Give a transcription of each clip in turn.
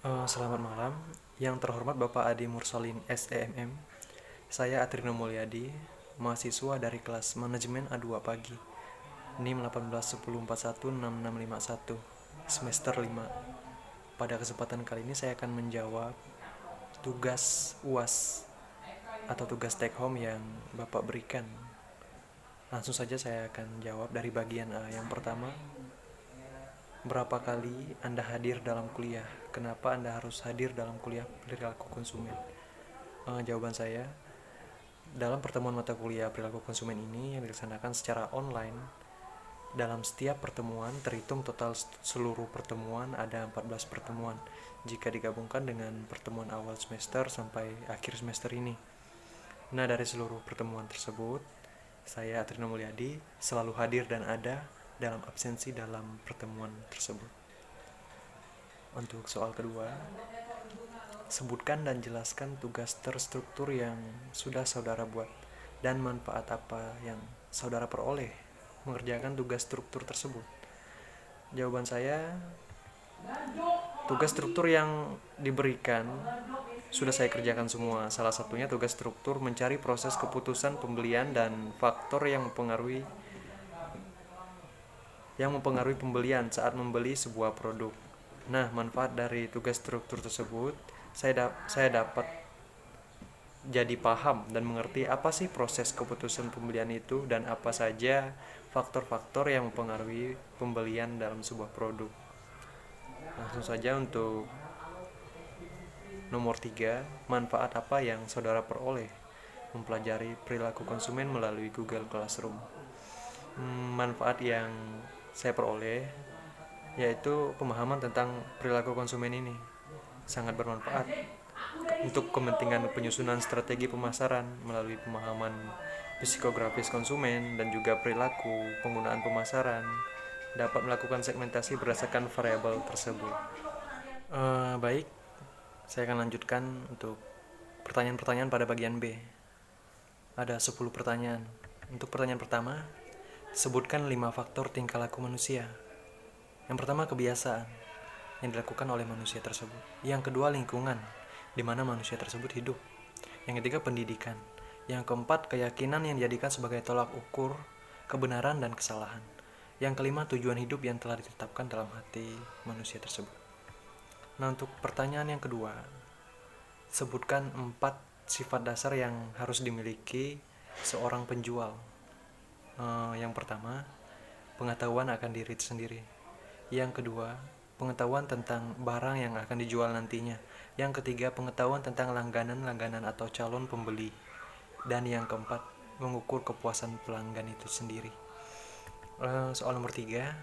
Selamat malam, yang terhormat Bapak Adi Mursalin SEMM. Saya Atrino Mulyadi, mahasiswa dari kelas Manajemen A2 Pagi, NIM 1810416651, semester 5. Pada kesempatan kali ini saya akan menjawab tugas UAS atau tugas take home yang Bapak berikan. Langsung saja saya akan jawab dari bagian A. Yang pertama, berapa kali Anda hadir dalam kuliah? Kenapa Anda harus hadir dalam kuliah perilaku konsumen? Jawaban saya, dalam pertemuan mata kuliah perilaku konsumen ini yang dilaksanakan secara online, dalam setiap pertemuan terhitung total seluruh pertemuan ada 14 pertemuan jika digabungkan dengan pertemuan awal semester sampai akhir semester ini. Nah, dari seluruh pertemuan tersebut, saya Atrino Mulyadi selalu hadir dan ada dalam absensi dalam pertemuan tersebut. Untuk soal kedua, sebutkan dan jelaskan tugas terstruktur yang sudah saudara buat dan manfaat apa yang saudara peroleh mengerjakan tugas struktur tersebut. Jawaban saya, tugas struktur yang diberikan sudah saya kerjakan semua. Salah satunya tugas struktur mencari proses keputusan pembelian dan faktor yang mempengaruhi pembelian saat membeli sebuah produk. Nah, manfaat dari tugas struktur tersebut, saya dapat jadi paham dan mengerti apa sih proses keputusan pembelian itu dan apa saja faktor-faktor yang mempengaruhi pembelian dalam sebuah produk. Langsung saja untuk nomor 3, manfaat apa yang saudara peroleh mempelajari perilaku konsumen melalui Google Classroom. Manfaat yang saya peroleh yaitu pemahaman tentang perilaku konsumen ini sangat bermanfaat untuk kepentingan penyusunan strategi pemasaran melalui pemahaman psikografis konsumen dan juga perilaku penggunaan pemasaran, dapat melakukan segmentasi berdasarkan variabel tersebut. Baik, saya akan lanjutkan untuk pertanyaan-pertanyaan pada bagian B. Ada 10 pertanyaan. Untuk pertanyaan pertama, sebutkan 5 faktor tingkah laku manusia. Yang pertama, kebiasaan yang dilakukan oleh manusia tersebut. Yang kedua, lingkungan di mana manusia tersebut hidup. Yang ketiga, pendidikan. Yang keempat, keyakinan yang dijadikan sebagai tolak ukur kebenaran dan kesalahan. Yang kelima, tujuan hidup yang telah ditetapkan dalam hati manusia tersebut. Nah, untuk pertanyaan yang kedua, sebutkan 4 sifat dasar yang harus dimiliki seorang penjual. Yang pertama, pengetahuan akan diri sendiri. Yang kedua, pengetahuan tentang barang yang akan dijual nantinya. Yang ketiga, pengetahuan tentang langganan atau calon pembeli. Dan yang keempat, mengukur kepuasan pelanggan itu sendiri. Soal nomor 3,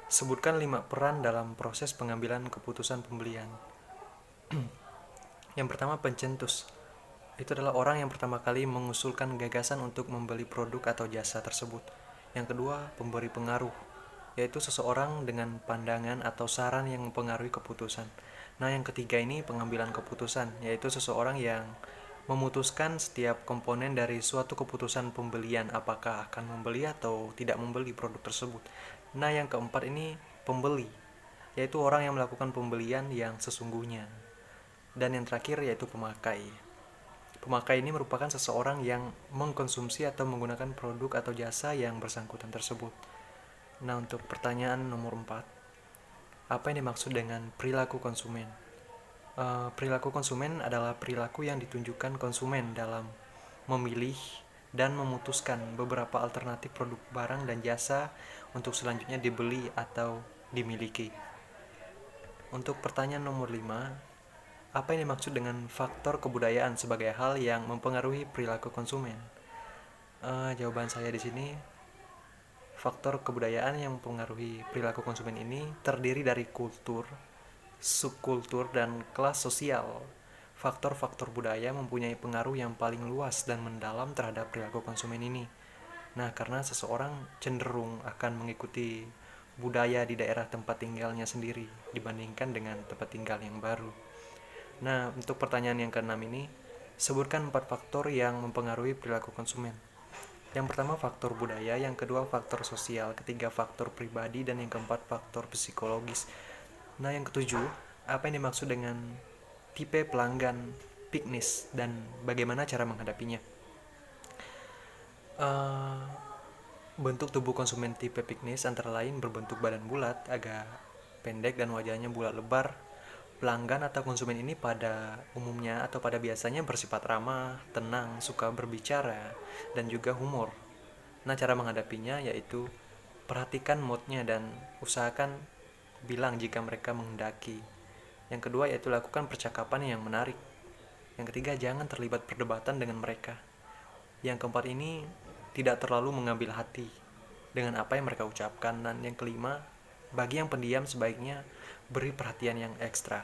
sebutkan 5 peran dalam proses pengambilan keputusan pembelian. Yang pertama, pencetus. Itu adalah orang yang pertama kali mengusulkan gagasan untuk membeli produk atau jasa tersebut. Yang kedua, pemberi pengaruh, yaitu seseorang dengan pandangan atau saran yang mempengaruhi keputusan. Nah, yang ketiga ini pengambilan keputusan, yaitu seseorang yang memutuskan setiap komponen dari suatu keputusan pembelian, apakah akan membeli atau tidak membeli produk tersebut. Nah, yang keempat ini pembeli, yaitu orang yang melakukan pembelian yang sesungguhnya. Dan yang terakhir yaitu pemakai. Pemakai ini merupakan seseorang yang mengkonsumsi atau menggunakan produk atau jasa yang bersangkutan tersebut. Nah, untuk pertanyaan nomor 4, apa yang dimaksud dengan perilaku konsumen? Perilaku konsumen adalah perilaku yang ditunjukkan konsumen dalam memilih dan memutuskan beberapa alternatif produk barang dan jasa untuk selanjutnya dibeli atau dimiliki. Untuk pertanyaan nomor 5, apa yang dimaksud dengan faktor kebudayaan sebagai hal yang mempengaruhi perilaku konsumen? Jawaban saya di sini, faktor kebudayaan yang mempengaruhi perilaku konsumen ini terdiri dari kultur, subkultur, dan kelas sosial. Faktor-faktor budaya mempunyai pengaruh yang paling luas dan mendalam terhadap perilaku konsumen ini. Nah, karena seseorang cenderung akan mengikuti budaya di daerah tempat tinggalnya sendiri dibandingkan dengan tempat tinggal yang baru. Nah, untuk pertanyaan yang keenam ini, sebutkan 4 faktor yang mempengaruhi perilaku konsumen. Yang pertama, faktor budaya. Yang kedua, faktor sosial. Ketiga, faktor pribadi. Dan yang keempat, faktor psikologis. Nah, yang ketujuh, Apa yang dimaksud dengan tipe pelanggan piknis dan bagaimana cara menghadapinya? Eh, Bentuk tubuh konsumen tipe piknis antara lain berbentuk badan bulat, agak pendek dan wajahnya bulat lebar. Pelanggan atau konsumen ini pada umumnya atau pada biasanya bersifat ramah, tenang, suka berbicara, dan juga humor. Nah, cara menghadapinya yaitu perhatikan moodnya dan usahakan bilang jika mereka menghendaki. Yang kedua yaitu lakukan percakapan yang menarik. Yang ketiga, jangan terlibat perdebatan dengan mereka. Yang keempat ini, tidak terlalu mengambil hati dengan apa yang mereka ucapkan. Dan yang kelima, bagi yang pendiam sebaiknya beri perhatian yang ekstra.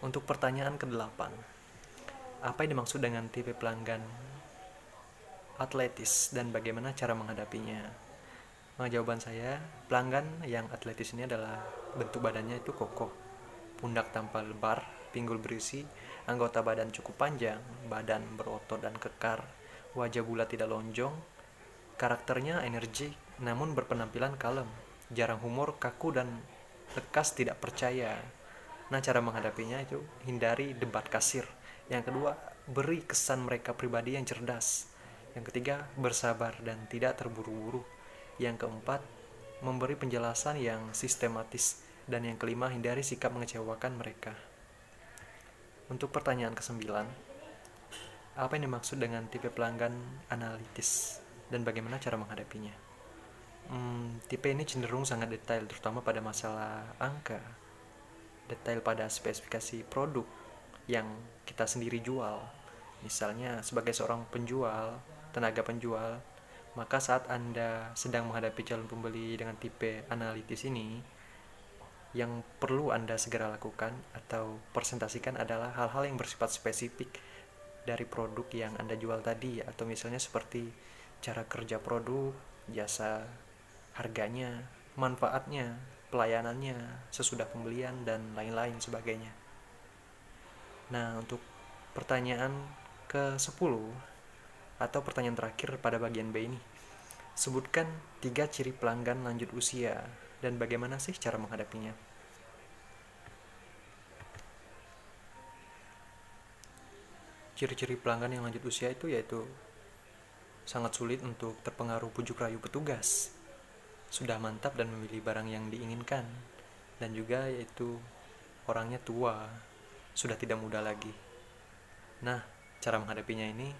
Untuk pertanyaan ke-8, apa yang dimaksud dengan tipe pelanggan atletis dan bagaimana cara menghadapinya? Jawaban saya, pelanggan yang atletis ini adalah bentuk badannya itu kokoh, pundak tampak lebar, pinggul berisi, anggota badan cukup panjang, badan berotot dan kekar, wajah bulat tidak lonjong, karakternya energik namun berpenampilan kalem, jarang humor, kaku dan lekas tidak percaya. Nah, cara menghadapinya itu hindari debat kasir. Yang kedua, beri kesan mereka pribadi yang cerdas. Yang ketiga, bersabar dan tidak terburu-buru. Yang keempat, memberi penjelasan yang sistematis. Dan yang kelima, hindari sikap mengecewakan mereka. Untuk pertanyaan ke-9, apa yang dimaksud dengan tipe pelanggan analitis dan bagaimana cara menghadapinya? Tipe ini cenderung sangat detail, terutama pada masalah angka, detail pada spesifikasi produk yang kita sendiri jual. Misalnya sebagai seorang penjual, tenaga penjual, maka saat Anda sedang menghadapi calon pembeli dengan tipe analitis ini, yang perlu Anda segera lakukan atau presentasikan adalah hal-hal yang bersifat spesifik dari produk yang Anda jual tadi, atau misalnya seperti cara kerja produk, jasa, harganya, manfaatnya, pelayanannya, sesudah pembelian, dan lain-lain sebagainya. Nah, untuk pertanyaan ke-10 atau pertanyaan terakhir pada bagian B ini, sebutkan 3 ciri pelanggan lanjut usia dan bagaimana sih cara menghadapinya. Ciri-ciri pelanggan yang lanjut usia itu yaitu sangat sulit untuk terpengaruh bujuk rayu petugas, sudah mantap dan memilih barang yang diinginkan, dan juga yaitu orangnya tua, sudah tidak muda lagi. Nah, cara menghadapinya ini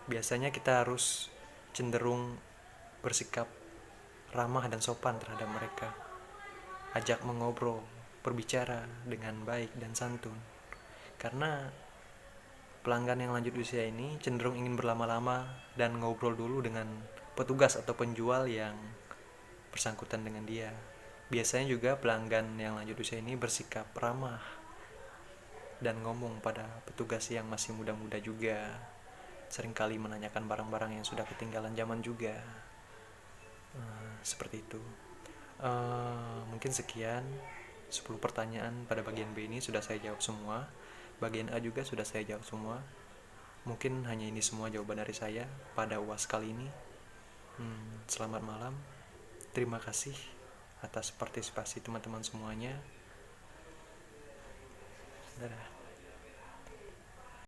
biasanya kita harus cenderung bersikap ramah dan sopan terhadap mereka, ajak mengobrol, berbicara dengan baik dan santun, karena pelanggan yang lanjut usia ini cenderung ingin berlama-lama dan ngobrol dulu dengan petugas atau penjual yang bersangkutan dengan dia. Biasanya juga pelanggan yang lanjut usia ini bersikap ramah dan ngomong pada petugas yang masih muda-muda juga, seringkali menanyakan barang-barang yang sudah ketinggalan zaman juga. Seperti itu. Mungkin sekian 10 pertanyaan pada bagian B ini sudah saya jawab semua. Bagian A juga sudah saya jawab semua. Mungkin hanya ini semua jawaban dari saya pada UAS kali ini. Selamat malam. Terima kasih atas partisipasi teman-teman semuanya. Dadah.